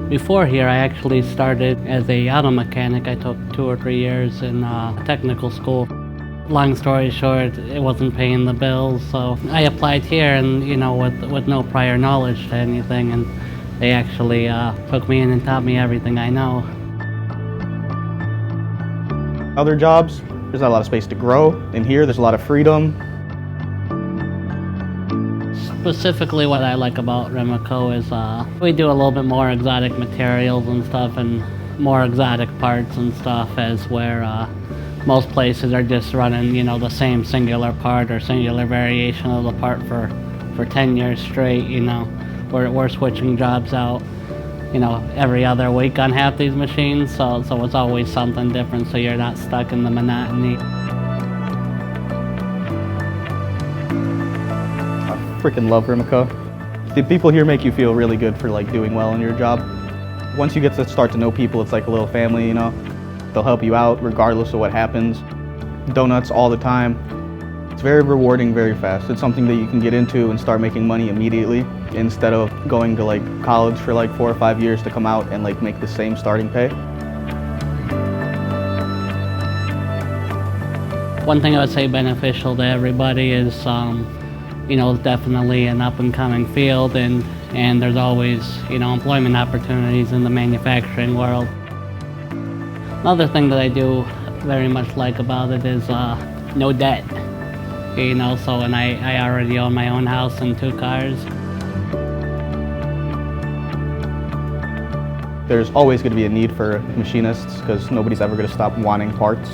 Before here, I actually started as a auto mechanic. I took 2 or 3 years in technical school. Long story short, it wasn't paying the bills, so I applied here and, with no prior knowledge to anything, and they actually took me in and taught me everything I know. Other jobs, there's not a lot of space to grow. In here, there's a lot of freedom. Specifically, what I like about Rimeco is we do a little bit more exotic materials and stuff, and more exotic parts and stuff, as where most places are just running, the same singular part or singular variation of the part for 10 years straight. We're switching jobs out, every other week on half these machines, so it's always something different, so you're not stuck in the monotony. Freaking love Rimeco. The people here make you feel really good for doing well in your job. Once you get to start to know people, it's like a little family, They'll help you out regardless of what happens. Donuts all the time. It's very rewarding very fast. It's something that you can get into and start making money immediately instead of going to college for 4 or 5 years to come out and make the same starting pay. One thing I would say beneficial to everybody is it's definitely an up-and-coming field, and there's always, employment opportunities in the manufacturing world. Another thing that I do very much like about it is no debt, and I already own my own house and 2 cars. There's always going to be a need for machinists because nobody's ever going to stop wanting parts.